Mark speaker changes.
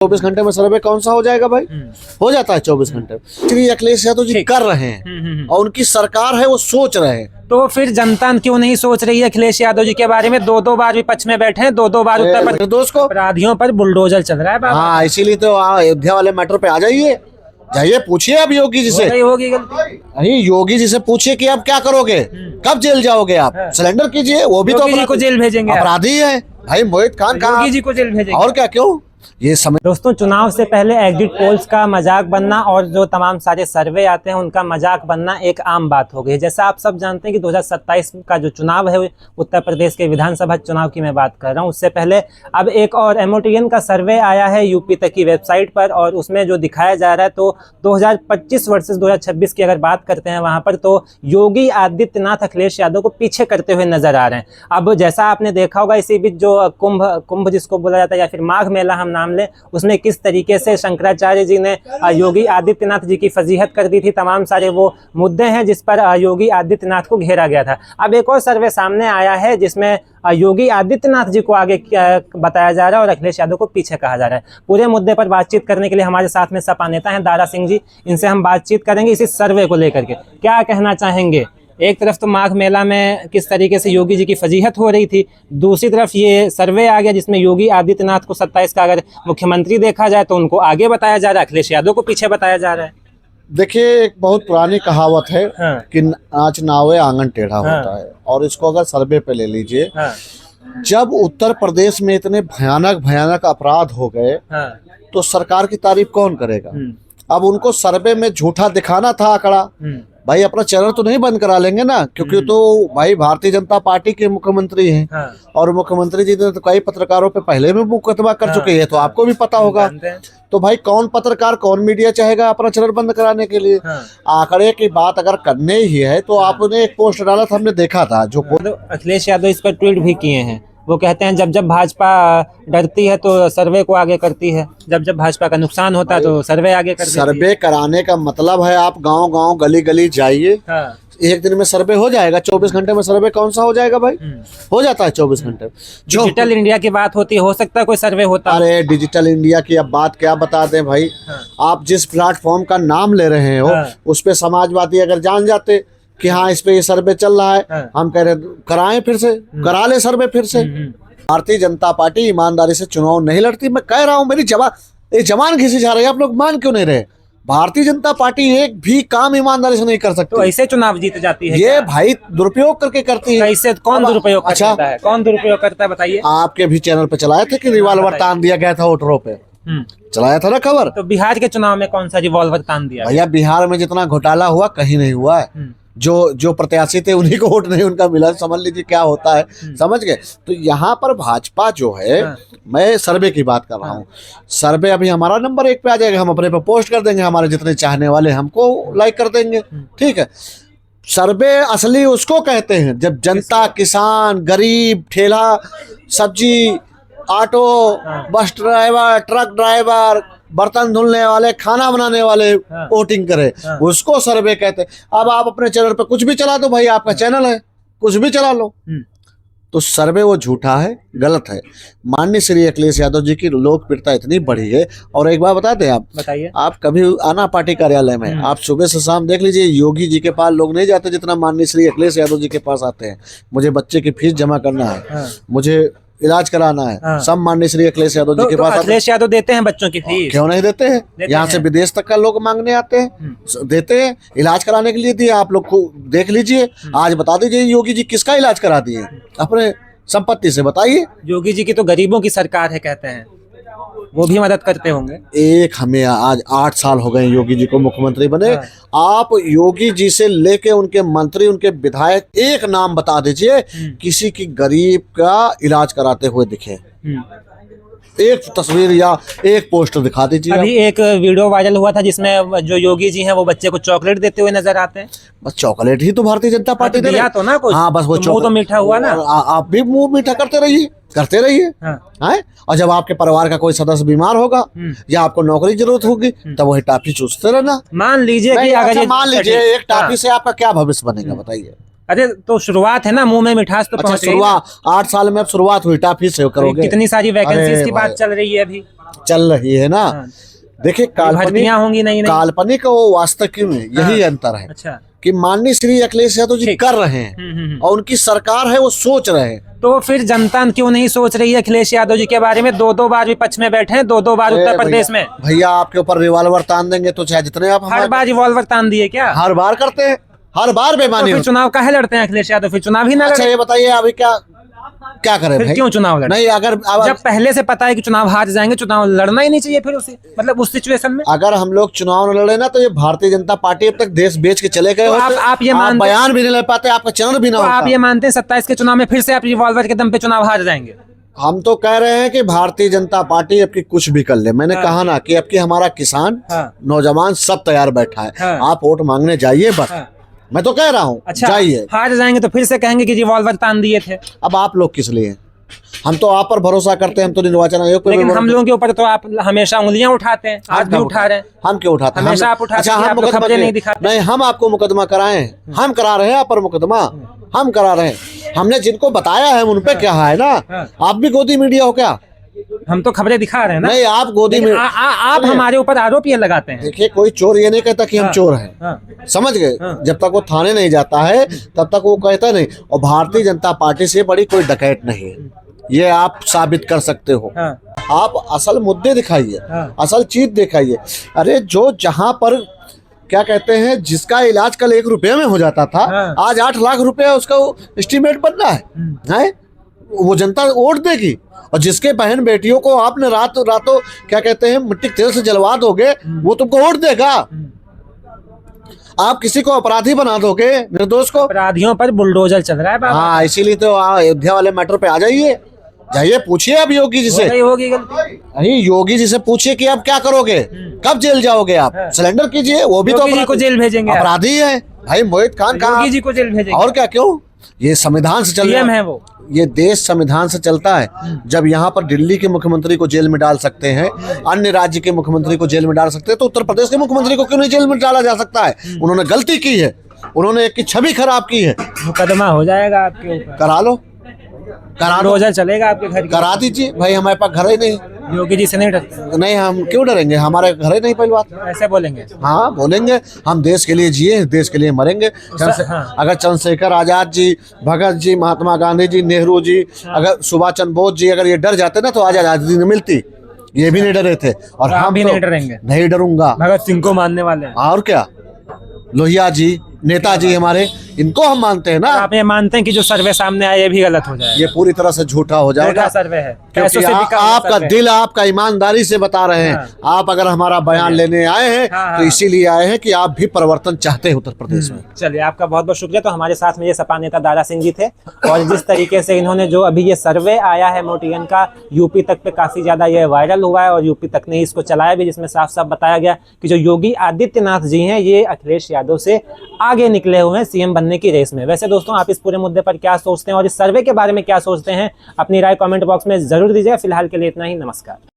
Speaker 1: 24 घंटे में सर्वे कौन सा हो जाएगा भाई? हो जाता है 24 घंटे में। श्री अखिलेश यादव जी कर रहे हैं और उनकी सरकार है वो सोच रहे हैं।
Speaker 2: तो फिर जनता क्यों नहीं सोच रही है अखिलेश यादव जी के बारे में? दो बार विपक्ष में बैठे हैं, दो बार उत्तर प्रदेश
Speaker 1: दोस्त को
Speaker 2: अपराधियों पर बुलडोजर चल रहा है बाबा।
Speaker 1: हाँ, इसीलिए तो अयोध्या वाले मैटर पे आ जाइए, जाइए पूछिए अब योगी जी से।
Speaker 2: होगी गलती।
Speaker 1: अरे योगी जी से पूछिए कि आप क्या करोगे, कब जेल जाओगे आप? सिलेंडर कीजिए, वो भी तो
Speaker 2: योगी जी को जेल भेजेंगे,
Speaker 1: अपराधी है भाई। मोहित खान कहाँ?
Speaker 2: योगी जी को जेल भेजेंगे
Speaker 1: और क्या, क्यों ये समय।
Speaker 2: दोस्तों, चुनाव से पहले एग्जिट पोल्स का मजाक बनना और जो तमाम सारे सर्वे आते हैं उनका मजाक बनना एक आम बात हो गई है। जैसा आप सब जानते हैं कि 2027 का जो चुनाव है उत्तर प्रदेश के विधानसभा चुनाव की मैं बात कर रहा हूं, उससे पहले अब एक और MOTN का सर्वे आया है यूपी तक की वेबसाइट पर, और उसमें जो दिखाया जा रहा है तो 2025 वर्सेस 2026 की अगर बात करते हैं वहां पर तो योगी आदित्यनाथ अखिलेश यादव को पीछे करते हुए नजर आ रहे हैं। अब जैसा आपने देखा होगा इसी बीच जो कुंभ जिसको बोला जाता है या फिर माघ मेला हम नाम ले, उसमें किस तरीके से शंकराचार्य जी ने योगी आदित्यनाथ जी की फजीहत कर दी थी। तमाम सारे वो मुद्दे हैं जिस पर योगी आदित्यनाथ को घेरा गया था। अब एक और सर्वे सामने आया है जिसमें योगी आदित्यनाथ जी को आगे बताया जा रहा है और अखिलेश यादव को पीछे कहा जा रहा है। पूरे मुद्दे पर बातचीत करने के लिए हमारे साथ में सपा नेता हैं दारा सिंह जी, इनसे हम बातचीत करेंगे इसी सर्वे को लेकर के। क्या कहना चाहेंगे? एक तरफ तो माघ मेला में किस तरीके से योगी जी की फजीहत हो रही थी, दूसरी तरफ ये सर्वे आ गया जिसमें योगी आदित्यनाथ को 27 का अगर मुख्यमंत्री देखा जाए तो उनको आगे बताया जा रहा है, अखिलेश यादव को पीछे बताया जा रहा है।
Speaker 1: देखिए, एक बहुत पुरानी कहावत है कि नाच नावे आंगन टेढ़ा होता है, और इसको अगर सर्वे पे ले लीजिए, जब उत्तर प्रदेश में इतने भयानक अपराध हो गए तो सरकार की तारीफ कौन करेगा? अब उनको सर्वे में झूठा दिखाना था आंकड़ा, भाई अपना चैनल तो नहीं बंद करा लेंगे ना, क्योंकि तो भाई भारतीय जनता पार्टी के मुख्यमंत्री हैं और मुख्यमंत्री जी ने तो कई पत्रकारों पे पहले भी मुकदमा कर चुके हैं, तो आपको भी पता होगा। तो भाई कौन पत्रकार कौन मीडिया चाहेगा अपना चैनल बंद कराने के लिए? आंकड़े की बात अगर करने ही है तो आपने एक पोस्ट डाला था, हमने देखा था, जो
Speaker 2: अखिलेश यादव इस पर ट्वीट भी किए हैं। वो कहते हैं जब जब भाजपा डरती है तो सर्वे को आगे करती है, जब जब भाजपा का नुकसान होता है तो सर्वे आगे करती है।
Speaker 1: सर्वे कराने का मतलब है आप गांव-गांव गली-गली जाइए, एक दिन में सर्वे हो जाएगा। 24 घंटे में सर्वे कौन सा हो जाएगा भाई? हो जाता है 24 घंटे। जो
Speaker 2: डिजिटल इंडिया की बात होती है, हो सकता है कोई सर्वे होता।
Speaker 1: अरे डिजिटल इंडिया की अब बात क्या बता दें भाई। आप जिस प्लेटफॉर्म का नाम ले रहे हो उस पे समाजवादी अगर जान जाते कि हाँ इस पे ये सर्वे चल रहा है, हम कह रहे कराएं, फिर से करा ले सर्वे फिर से। भारतीय जनता पार्टी ईमानदारी से चुनाव नहीं लड़ती, मैं कह रहा हूँ। मेरी जबान घिसी जा रही है, आप लोग मान क्यों नहीं रहे? भारतीय जनता पार्टी एक भी काम ईमानदारी से नहीं कर सकती।
Speaker 2: तो ऐसे चुनाव जीत जाती है? ये
Speaker 1: भाई दुरुपयोग करके करती है।
Speaker 2: कैसे? कौन दुरुपयोग करता है? कौन दुरुपयोग करता है बताइए?
Speaker 1: आपके भी चैनल पे चलाए थे कि रिवॉल्वर तान दिया गया था वोटरों पे, चलाया था ना खबर।
Speaker 2: तो बिहार के चुनाव में कौन सा रिवॉल्वर तान दिया?
Speaker 1: भैया बिहार में जितना घोटाला हुआ कहीं नहीं हुआ है। जो प्रत्याशी थे उन्हीं को वोट नहीं उनका मिला, समझ लीजिए क्या होता है, समझ गए। तो यहाँ पर भाजपा जो है, मैं सर्वे की बात कर रहा हूँ, सर्वे अभी हमारा नंबर 1 पे आ जाएगा, हम अपने पे पोस्ट कर देंगे, हमारे जितने चाहने वाले हमको लाइक कर देंगे, ठीक है। सर्वे असली उसको कहते हैं जब जनता, किसान, गरीब, ठेला सब्जी, auto, bus driver, truck driver, बर्तन धुलने वाले, खाना बनाने वाले वोटिंग करे, उसको सर्वे कहते हैं। अब आप अपने चैनल पे कुछ भी चला दो भाई, आपका चैनल है, कुछ भी चला लो, तो सर्वे वो झूठा है, गलत है। माननीय श्री अखिलेश यादव जी की लोकप्रियता इतनी बढ़ी है। और एक बात बता दें, आप बताइए, आप कभी आना पार्टी कार्यालय में, आप सुबह से शाम देख लीजिए, योगी जी के पास लोग नहीं जाते जितना माननीय श्री अखिलेश यादव जी के पास आते हैं। मुझे बच्चे की फीस जमा करना है, मुझे इलाज कराना है, सब माननीय श्री अखिलेश यादव जी के पास।
Speaker 2: अखिलेश यादव देते हैं बच्चों की फीस?
Speaker 1: क्यों नहीं देते हैं? यहाँ से विदेश तक का लोग मांगने आते हैं, देते हैं, इलाज कराने के लिए दिए। आप लोग को देख लीजिए, आज बता दीजिए योगी जी किसका इलाज करा दिए अपने संपत्ति से, बताइए।
Speaker 2: योगी जी की तो गरीबों की सरकार है कहते हैं, वो भी मदद करते होंगे।
Speaker 1: एक हमें आज 8 साल हो गए योगी जी को मुख्यमंत्री बने। आप योगी जी से लेके उनके मंत्री, उनके विधायक, एक नाम बता दीजिए किसी की गरीब का इलाज कराते हुए दिखे, एक तस्वीर या एक पोस्टर दिखा दीजिए।
Speaker 2: अभी एक वीडियो वायरल हुआ था जिसमें जो योगी जी हैं वो बच्चे को चॉकलेट देते हुए नजर आते हैं।
Speaker 1: बस चॉकलेट ही तो भारतीय जनता पार्टी दे
Speaker 2: दिया तो ना कुछ।
Speaker 1: हाँ, बस वो
Speaker 2: मुंह तो मीठा हुआ ना।
Speaker 1: आप भी मुंह मीठा करते रहिए। और जब आपके परिवार का कोई सदस्य बीमार होगा या आपको नौकरी की जरूरत होगी तब वही टाफी चूसते रहना।
Speaker 2: मान लीजिए कि अगर
Speaker 1: मान लीजिए एक टाफी से आपका क्या भविष्य बनेगा बताइए?
Speaker 2: अरे तो शुरुआत है ना, मुंह में मिठास तो
Speaker 1: अच्छा, शुरुआत 8 साल में अब शुरुआत हुई, टाफी से करोगे?
Speaker 2: कितनी सारी वैकेंसीज की बात चल रही है अभी।
Speaker 1: चल रही है ना। देखिए
Speaker 2: भर्तियां होंगी नहीं
Speaker 1: काल्पनिक और वास्तविक में यही अंतर है।
Speaker 2: अच्छा,
Speaker 1: कि माननीय श्री अखिलेश यादव जी कर रहे हैं और उनकी सरकार है वो सोच रहे हैं।
Speaker 2: तो फिर जनता क्यों नहीं सोच रही है अखिलेश यादव जी के बारे में? 2-2 बार विपक्ष में बैठे हैं, 2-2 बार उत्तर प्रदेश में।
Speaker 1: भैया आपके ऊपर रिवॉल्वर तान देंगे तो चाहे जितने आप
Speaker 2: हर बार रिवॉल्वर तान दिए क्या?
Speaker 1: हर बार करते हैं, हर बार बेमानी।
Speaker 2: तो फिर चुनाव काहे लड़ते हैं अखिलेश यादव? फिर चुनाव ही ना
Speaker 1: अच्छा
Speaker 2: लड़े।
Speaker 1: ये बताइए अभी क्या करें
Speaker 2: फिर
Speaker 1: भाई?
Speaker 2: क्यों चुनाव लड़े?
Speaker 1: नहीं अगर
Speaker 2: जब पहले से पता है कि चुनाव हार जाएंगे, चुनाव लड़ना ही नहीं चाहिए फिर उसी मतलब उस सिचुएशन में।
Speaker 1: अगर हम लोग चुनाव न लड़े ना तो ये भारतीय जनता पार्टी अब तक देश बेच के चले गए होते।
Speaker 2: आप ये मानते,
Speaker 1: बयान भी नहीं ले पाते, आपका चैनल भी ना होता।
Speaker 2: आप ये मानते हैं 27 के चुनाव में फिर से आप रिवॉल्वर के दम पे चुनाव हार जाएंगे?
Speaker 1: हम तो कह रहे हैं कि भारतीय जनता पार्टी अब की कुछ भी कर ले। मैंने कहा ना कि अब की हमारा किसान नौजवान सब तैयार बैठा है। आप वोट मांगने जाइए बस। मैं तो कह रहा हूँ
Speaker 2: अच्छा,
Speaker 1: जाइए।
Speaker 2: हार जाएंगे तो फिर से कहेंगे कि रिवॉल्वर तान दिए थे।
Speaker 1: अब आप लोग किस लिए? हम तो आप पर भरोसा करते हैं, हम तो निर्वाचन आयोग पर।
Speaker 2: लेकिन हम लोगों के ऊपर तो आप हमेशा उंगलियां उठाते हैं, आज भी उठा रहे हैं।
Speaker 1: हम क्यों उठाते हैं?
Speaker 2: हमेशा आप उठाते हैं,
Speaker 1: हम
Speaker 2: आप खबरें नहीं दिखाते।
Speaker 1: नहीं, हम आपको मुकदमा कराएं, हम करा रहे हैं आप पर मुकदमा, हम करा रहे हैं। हमने जिनको बताया है उन पे क्या है ना। आप भी गोदी मीडिया हो क्या?
Speaker 2: हम तो खबरें दिखा रहे हैं ना।
Speaker 1: नहीं आप गोदी में
Speaker 2: आप हमारे ऊपर आरोप ये लगाते हैं।
Speaker 1: देखिए कोई चोर ये नहीं कहता कि हम चोर हैं, समझ गए? जब तक वो थाने नहीं जाता है तब तक वो कहता नहीं। और भारतीय जनता पार्टी से बड़ी कोई डकैत नहीं है, ये आप साबित कर सकते हो। आप असल मुद्दे दिखाइए, असल चीज दिखाइए। अरे जो जहां पर क्या कहते हैं जिसका इलाज कल 1 रुपये में हो जाता था, आज 8 लाख रुपया उसका एस्टीमेट बन रहा है। वो जनता वोट देगी। और जिसके बहन बेटियों को आपने रातों क्या कहते हैं मिट्टी के तेल से जलवा दोगे, वो तुमको वोट देगा। आप किसी को अपराधी बना दोगे, निर्दोष को।
Speaker 2: अपराधियों पर बुलडोजर चल रहा है बाबा।
Speaker 1: हाँ, इसीलिए तो अयोध्या वाले मैटर पे आ जाइए पूछिए अब योगी जी से।
Speaker 2: होगी गलती।
Speaker 1: अरे योगी जी से पूछिए कि आप क्या करोगे, कब जेल जाओगे आप? सिलेंडर कीजिए, वो भी तो
Speaker 2: योगी जी को जेल भेजेंगे,
Speaker 1: अपराधी है भाई। मोहित खान कहा
Speaker 2: योगी जी को जेल भेजेंगे।
Speaker 1: और क्या, क्यों? ये संविधान से चल रहा
Speaker 2: है वो।
Speaker 1: ये देश संविधान से चलता है। जब यहाँ पर दिल्ली के मुख्यमंत्री को जेल में डाल सकते हैं, अन्य राज्य के मुख्यमंत्री को जेल में डाल सकते हैं, तो उत्तर प्रदेश के मुख्यमंत्री को क्यों नहीं जेल में डाला जा सकता है? उन्होंने गलती की है, उन्होंने एक की छवि खराब की है।
Speaker 2: मुकदमा हो जाएगा आपके ऊपर,
Speaker 1: करा लो,
Speaker 2: बुलडोजर चलेगा आपके घर,
Speaker 1: करा दीजिए भाई। हमारे पास घर ही नहीं।
Speaker 2: योगी जी से नहीं डरते?
Speaker 1: नहीं, हम क्यों डरेंगे, हमारे घर ही नहीं। पहली बात
Speaker 2: ऐसे बोलेंगे?
Speaker 1: हाँ बोलेंगे, हम देश के लिए जिए, देश के लिए मरेंगे। अगर चंद्रशेखर आजाद जी, भगत जी, महात्मा गांधी जी, नेहरू जी, अगर सुभाष चंद्र बोस जी अगर ये डर जाते ना तो आज आजादी नहीं मिलती। ये भी नहीं डरे थे और हम
Speaker 2: भी
Speaker 1: तो
Speaker 2: नहीं डरेंगे।
Speaker 1: नहीं डरूंगा।
Speaker 2: भगत सिंह को मानने वाले हैं।
Speaker 1: और क्या, लोहिया जी, नेताजी हमारे, इनको हम मानते हैं ना।
Speaker 2: आप ये मानते हैं कि जो सर्वे सामने आया ये भी गलत हो जाए?
Speaker 1: ये पूरी तरह से झूठा हो जाएगा।
Speaker 2: सर्वे है
Speaker 1: क्योंकि आपका दिल आपका ईमानदारी से बता रहे हैं। आप अगर हमारा बयान लेने आए हैं तो इसीलिए आए हैं कि आप भी परिवर्तन चाहते हैं उत्तर प्रदेश में।
Speaker 2: चलिए, आपका बहुत बहुत शुक्रिया। तो हमारे साथ में ये सपा नेता दारा सिंह जी थे, और जिस तरीके से इन्होंने जो अभी ये सर्वे आया है मोटियन का, यूपी तक पे काफी ज्यादा ये वायरल हुआ है और यूपी तक ने इसको चलाया भी, जिसमें साफ साफ बताया गया कि जो योगी आदित्यनाथ जी हैं ये अखिलेश यादव से आगे निकले हुए हैं सीएम बनने की रेस में। वैसे दोस्तों, आप इस पूरे मुद्दे पर क्या सोचते हैं और इस सर्वे के बारे में क्या सोचते हैं, अपनी राय कमेंट बॉक्स में जरूर दीजिएगा। फिलहाल के लिए इतना ही, नमस्कार।